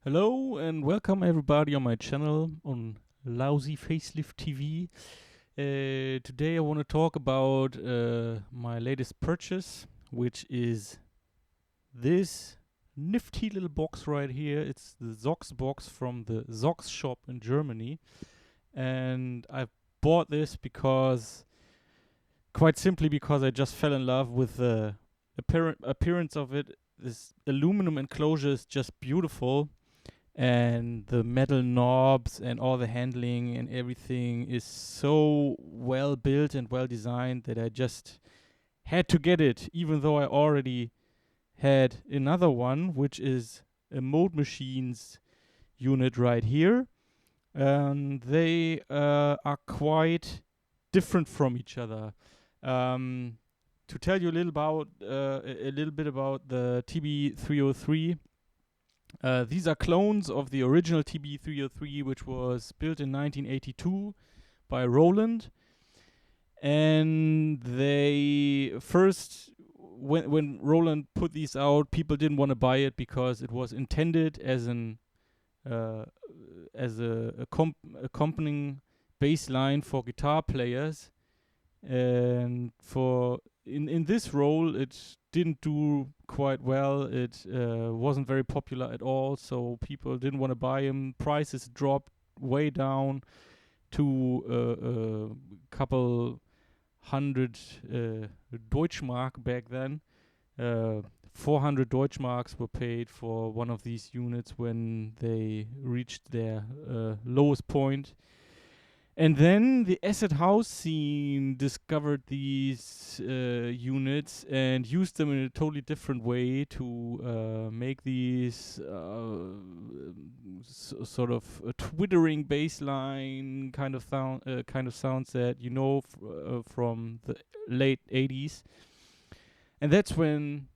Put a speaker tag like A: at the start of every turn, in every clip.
A: Hello and welcome everybody on my channel on Lousy Facelift TV. Today I want to talk about my latest purchase, which is this nifty little box right here. It's the x0x box from the x0x shop in Germany. And I bought this quite simply because I just fell in love with the appearance of it. This aluminum enclosure is just beautiful, and the metal knobs and all the handling and everything is so well built and well designed that I just had to get it, even though I already had another one, which is a Mode Machines unit right here. They are quite different from each other. To tell you a little bit about the TB303. These are clones of the original TB303, which was built in 1982 by Roland. And they first, when Roland put these out, people didn't want to buy it because it was intended as accompanying bass line for guitar players, and for in this role it didn't do quite well. It wasn't very popular at all, so people didn't want to buy them. Prices dropped way down to a couple hundred Deutschmark back then. 400 Deutschmarks were paid for one of these units when they reached their lowest point. And then the acid house scene discovered these units and used them in a totally different way to make these sort of a twittering bass line kind of sounds that you know from the late 80s. And that's when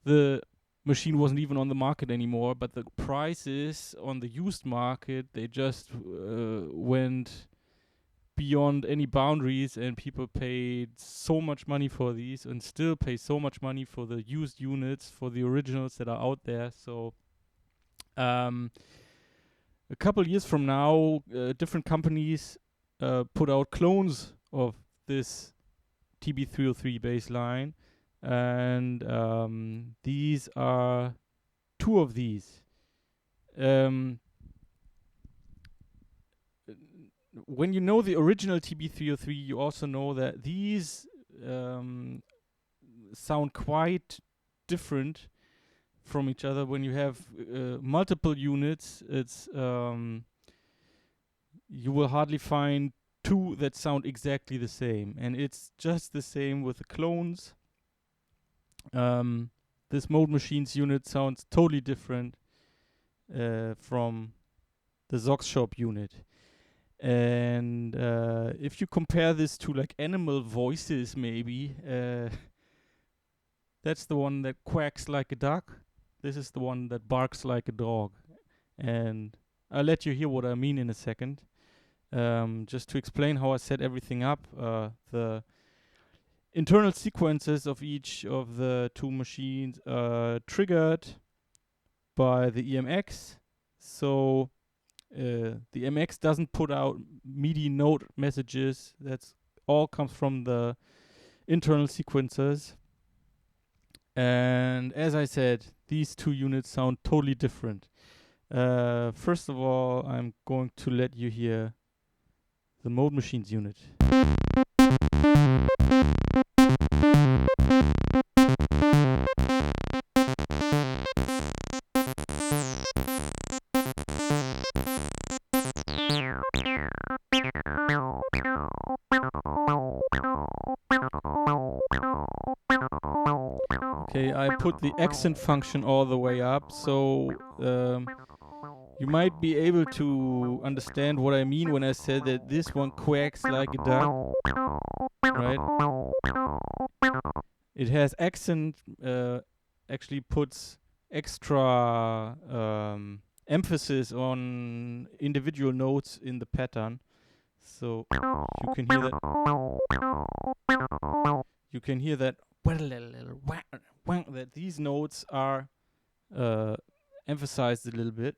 A: the machine wasn't even on the market anymore, but the prices on the used market, they just went beyond any boundaries, and people paid so much money for these and still pay so much money for the used units, for the originals that are out there. So a couple years from now, different companies put out clones of this TB303 bassline, and these are two of these. When you know the original TB303, you also know that these sound quite different from each other. When you have multiple units, it's you will hardly find two that sound exactly the same, and it's just the same with the clones. This Mode Machines unit sounds totally different from the x0x shop unit. And if you compare this to like animal voices, maybe that's the one that quacks like a duck. This is the one that barks like a dog. And I'll let you hear what I mean in a second. Just to explain how I set everything up, the internal sequences of each of the two machines are triggered by the EMX. So the MX doesn't put out MIDI note messages. That's all comes from the internal sequencers. And as I said, these two units sound totally different. First of all, I'm going to let you hear the Mode Machines unit. Okay, I put the accent function all the way up, so you might be able to understand what I mean when I said that this one quacks like a duck, right? It has accent, actually puts extra emphasis on individual notes in the pattern. So you can hear that. You can hear that that these notes are emphasized a little bit.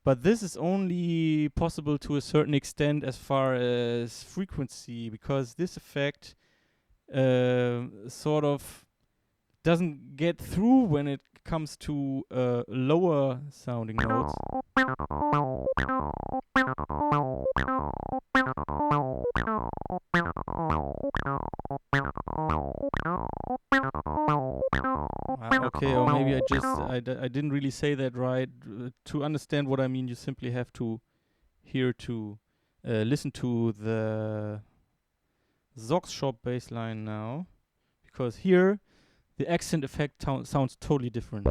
A: But this is only possible to a certain extent as far as frequency, because this effect sort of doesn't get through when it comes to lower sounding notes. Okay, or maybe I didn't really say that right. To understand what I mean, you simply have to listen to the x0xshop bassline now, because here the accent effect sounds totally different.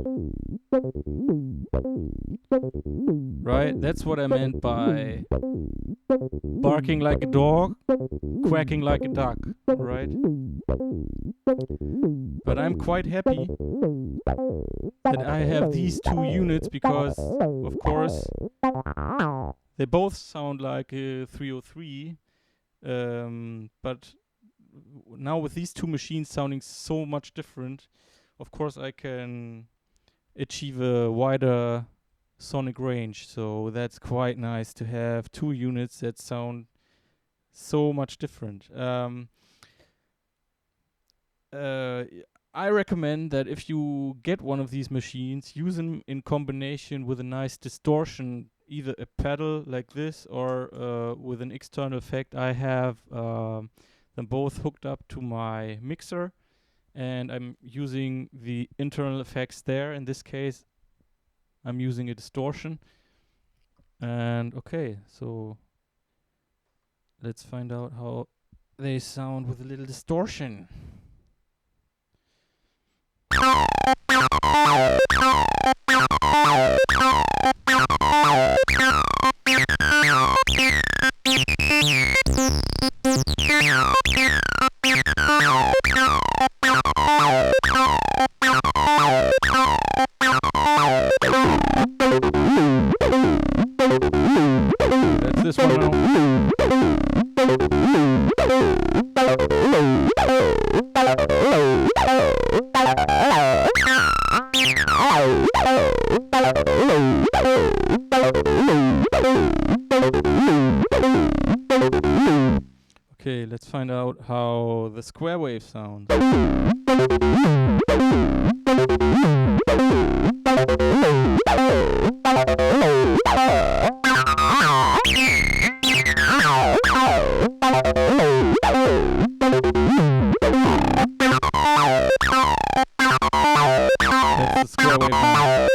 A: Right? That's what I meant by barking like a dog, quacking like a duck, right? But I'm quite happy that I have these two units, because, of course, they both sound like a 303, but now with these two machines sounding so much different, of course I can achieve a wider sonic range. So that's quite nice to have two units that sound so much different. I recommend that if you get one of these machines, use them in combination with a nice distortion, either a pedal like this or with an external effect. I have them both hooked up to my mixer, and I'm using the internal effects there. In this case, I'm using a distortion. And okay, so let's find out how they sound with a little distortion. That's this one now. Okay, let's find out how the square wave sounds. That's the square wave now.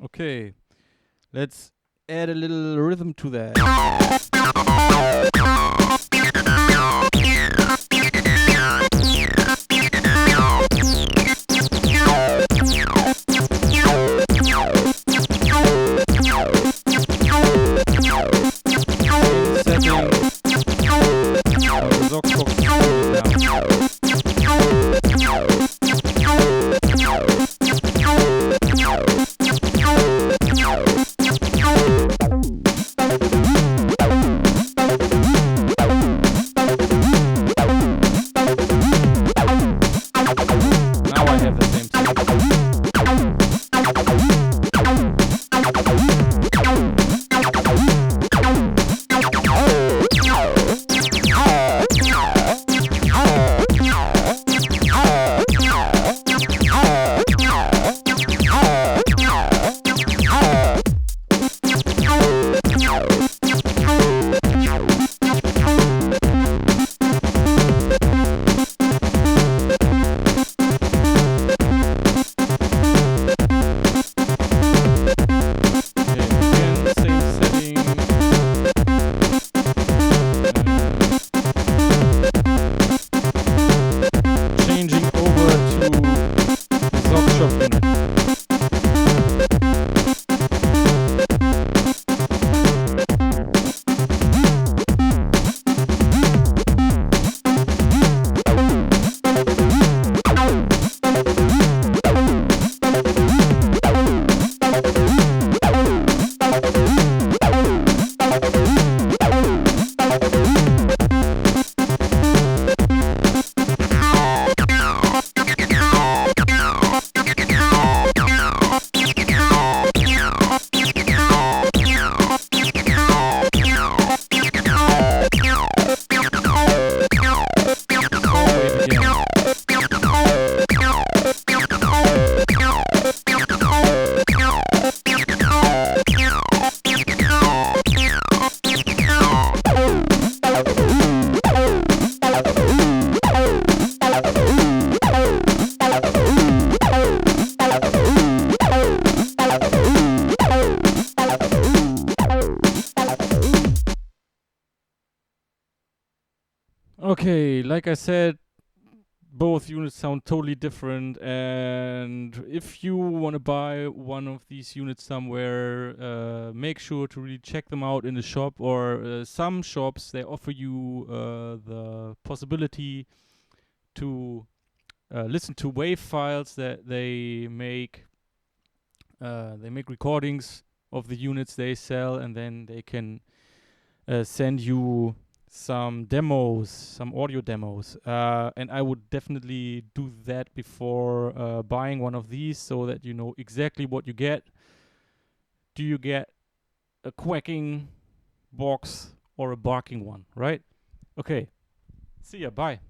A: Okay, let's add a little rhythm to that. Okay, like I said, both units sound totally different, and if you want to buy one of these units somewhere, make sure to really check them out in the shop, or some shops they offer you the possibility to listen to WAV files that they make. They make recordings of the units they sell, and then they can send you some demos, some audio demos. And I would definitely do that before buying one of these, so that you know exactly what you get. Do you get a quacking box or a barking one, right? Okay. See ya. Bye.